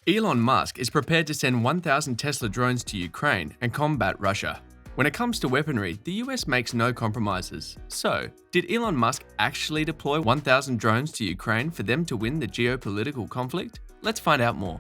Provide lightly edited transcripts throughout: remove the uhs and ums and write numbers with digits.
Elon Musk is prepared to send 1,000 Tesla drones to Ukraine and combat Russia. When it comes to weaponry, the US makes no compromises. So, did Elon Musk actually deploy 1,000 drones to Ukraine for them to win the geopolitical conflict? Let's find out more.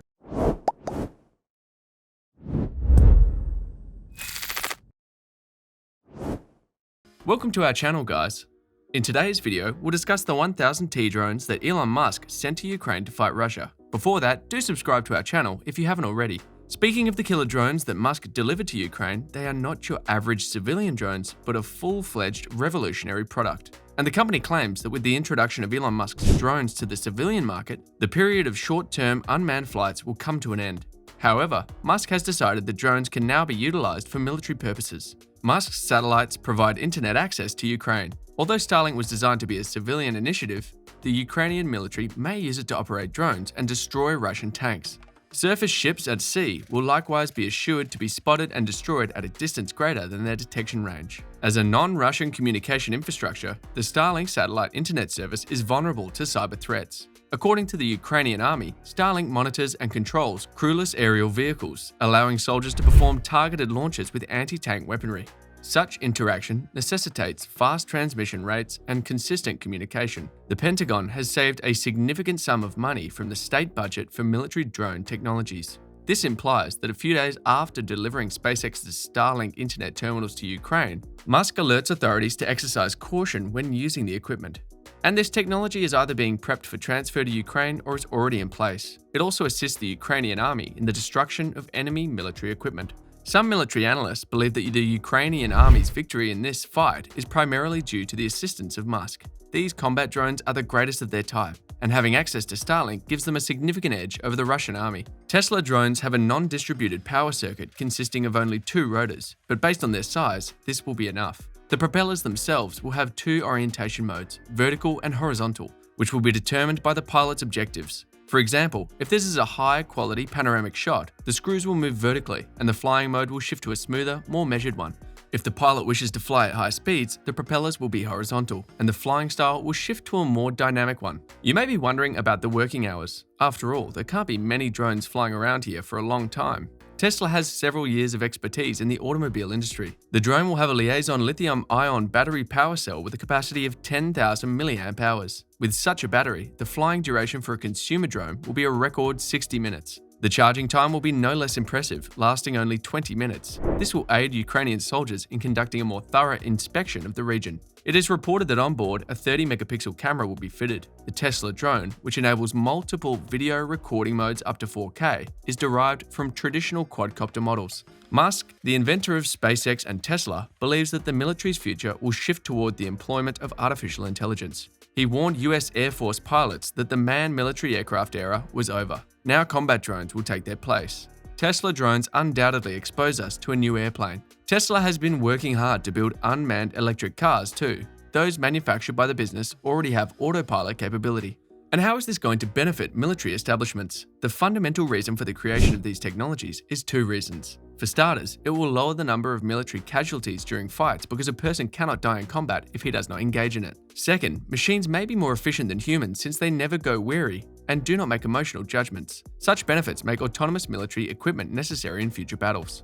Welcome to our channel, guys. In today's video, we'll discuss the 1,000 T drones that Elon Musk sent to Ukraine to fight Russia. Before that, do subscribe to our channel if you haven't already. Speaking of the killer drones that Musk delivered to Ukraine, they are not your average civilian drones, but a full-fledged revolutionary product. And the company claims that with the introduction of Elon Musk's drones to the civilian market, the period of short-term unmanned flights will come to an end. However, Musk has decided that drones can now be utilized for military purposes. Musk's satellites provide internet access to Ukraine. Although Starlink was designed to be a civilian initiative, the Ukrainian military may use it to operate drones and destroy Russian tanks. Surface ships at sea will likewise be assured to be spotted and destroyed at a distance greater than their detection range. As a non-Russian communication infrastructure, the Starlink satellite internet service is vulnerable to cyber threats. According to the Ukrainian army, Starlink monitors and controls crewless aerial vehicles, allowing soldiers to perform targeted launches with anti-tank weaponry. Such interaction necessitates fast transmission rates and consistent communication. The Pentagon has saved a significant sum of money from the state budget for military drone technologies. This implies that a few days after delivering SpaceX's Starlink internet terminals to Ukraine, Musk alerts authorities to exercise caution when using the equipment. And this technology is either being prepped for transfer to Ukraine or is already in place. It also assists the Ukrainian army in the destruction of enemy military equipment. Some military analysts believe that the Ukrainian army's victory in this fight is primarily due to the assistance of Musk. These combat drones are the greatest of their type, and having access to Starlink gives them a significant edge over the Russian army. Tesla drones have a non-distributed power circuit consisting of only 2 rotors, but based on their size, this will be enough. The propellers themselves will have 2 orientation modes, vertical and horizontal, which will be determined by the pilot's objectives. For example, if this is a high-quality panoramic shot, the screws will move vertically and the flying mode will shift to a smoother, more measured one. If the pilot wishes to fly at high speeds, the propellers will be horizontal and the flying style will shift to a more dynamic one. You may be wondering about the working hours. After all, there can't be many drones flying around here for a long time. Tesla has several years of expertise in the automobile industry. The drone will have a liaison lithium-ion battery power cell with a capacity of 10,000 mAh. With such a battery, the flying duration for a consumer drone will be a record 60 minutes. The charging time will be no less impressive, lasting only 20 minutes. This will aid Ukrainian soldiers in conducting a more thorough inspection of the region. It is reported that on board, a 30-megapixel camera will be fitted. The Tesla drone, which enables multiple video recording modes up to 4K, is derived from traditional quadcopter models. Musk, the inventor of SpaceX and Tesla, believes that the military's future will shift toward the employment of artificial intelligence. He warned US Air Force pilots that the manned military aircraft era was over. Now combat drones will take their place. Tesla drones undoubtedly expose us to a new airplane. Tesla has been working hard to build unmanned electric cars too. Those manufactured by the business already have autopilot capability. And how is this going to benefit military establishments? The fundamental reason for the creation of these technologies is 2 reasons. For starters, it will lower the number of military casualties during fights because a person cannot die in combat if he does not engage in it. Second, machines may be more efficient than humans since they never go weary and do not make emotional judgments. Such benefits make autonomous military equipment necessary in future battles.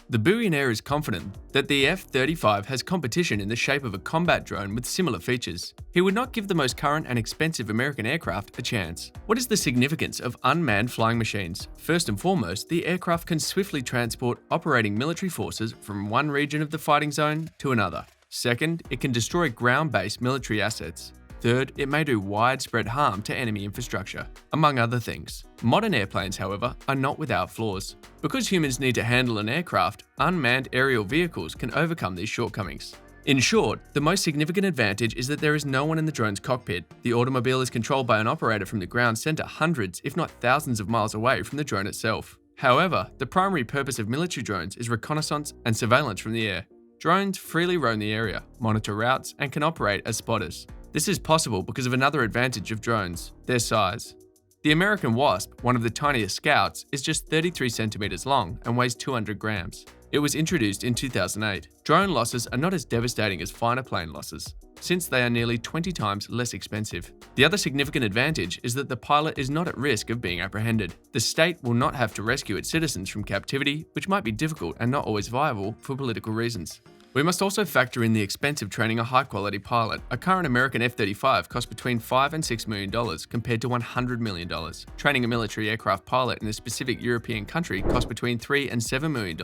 The billionaire is confident that the F-35 has competition in the shape of a combat drone with similar features. He would not give the most current and expensive American aircraft a chance. What is the significance of unmanned flying machines? First and foremost, the aircraft can swiftly transport operating military forces from one region of the fighting zone to another. Second, it can destroy ground-based military assets. Third, it may do widespread harm to enemy infrastructure, among other things. Modern airplanes, however, are not without flaws. Because humans need to handle an aircraft, unmanned aerial vehicles can overcome these shortcomings. In short, the most significant advantage is that there is no one in the drone's cockpit. The automobile is controlled by an operator from the ground center hundreds, if not thousands of miles away from the drone itself. However, the primary purpose of military drones is reconnaissance and surveillance from the air. Drones freely roam the area, monitor routes, and can operate as spotters. This is possible because of another advantage of drones, their size. The American Wasp, one of the tiniest Scouts, is just 33 centimeters long and weighs 200 grams. It was introduced in 2008. Drone losses are not as devastating as fighter plane losses. since they are nearly 20 times less expensive. The other significant advantage is that the pilot is not at risk of being apprehended. The state will not have to rescue its citizens from captivity, which might be difficult and not always viable for political reasons. We must also factor in the expense of training a high-quality pilot. A current American F-35 costs between $5 and $6 million compared to $100 million. Training a military aircraft pilot in a specific European country costs between $3 and $7 million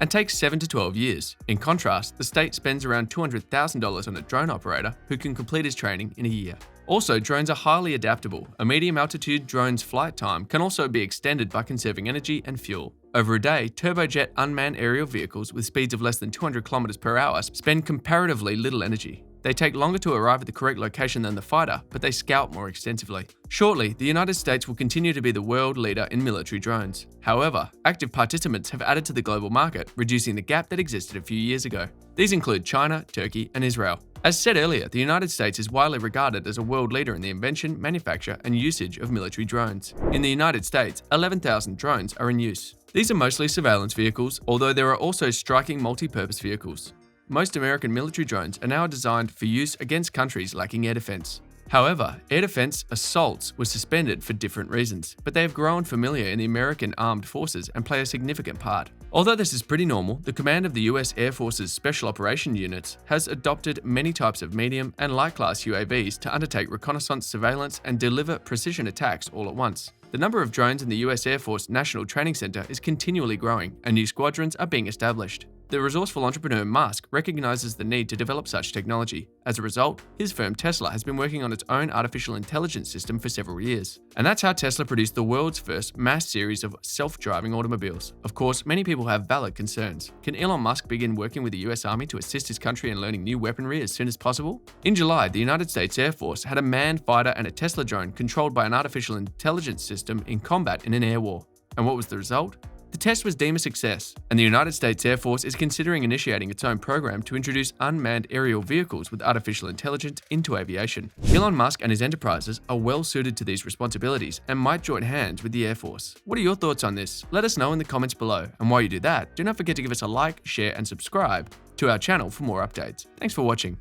and takes 7 to 12 years. In contrast, the state spends around $200,000 on a drone operator who can complete his training in a year. Also, drones are highly adaptable. A medium-altitude drone's flight time can also be extended by conserving energy and fuel. Over a day, turbojet unmanned aerial vehicles with speeds of less than 200 km per hour spend comparatively little energy. They take longer to arrive at the correct location than the fighter, but they scout more extensively. Shortly, the United States will continue to be the world leader in military drones. However, active participants have added to the global market, reducing the gap that existed a few years ago. These include China, Turkey, and Israel. As said earlier, the United States is widely regarded as a world leader in the invention, manufacture, and usage of military drones. In the United States, 11,000 drones are in use. These are mostly surveillance vehicles, although there are also striking multi-purpose vehicles. Most American military drones are now designed for use against countries lacking air defense. However, air defense assaults were suspended for different reasons, but they have grown familiar in the American armed forces and play a significant part. Although this is pretty normal, the command of the US Air Force's Special Operation Units has adopted many types of medium and light-class UAVs to undertake reconnaissance, surveillance, and deliver precision attacks all at once. The number of drones in the US Air Force National Training Center is continually growing, and new squadrons are being established. The resourceful entrepreneur Musk recognizes the need to develop such technology. As a result, his firm Tesla has been working on its own artificial intelligence system for several years. And that's how Tesla produced the world's first mass series of self-driving automobiles. Of course, many people have valid concerns. Can Elon Musk begin working with the US Army to assist his country in learning new weaponry as soon as possible? In July, the United States Air Force had a manned fighter and a Tesla drone controlled by an artificial intelligence system in combat in an air war. And what was the result? The test was deemed a success, and the United States Air Force is considering initiating its own program to introduce unmanned aerial vehicles with artificial intelligence into aviation. Elon Musk and his enterprises are well suited to these responsibilities and might join hands with the Air Force. What are your thoughts on this? Let us know in the comments below, and while you do that, do not forget to give us a like, share, and subscribe to our channel for more updates. Thanks for watching.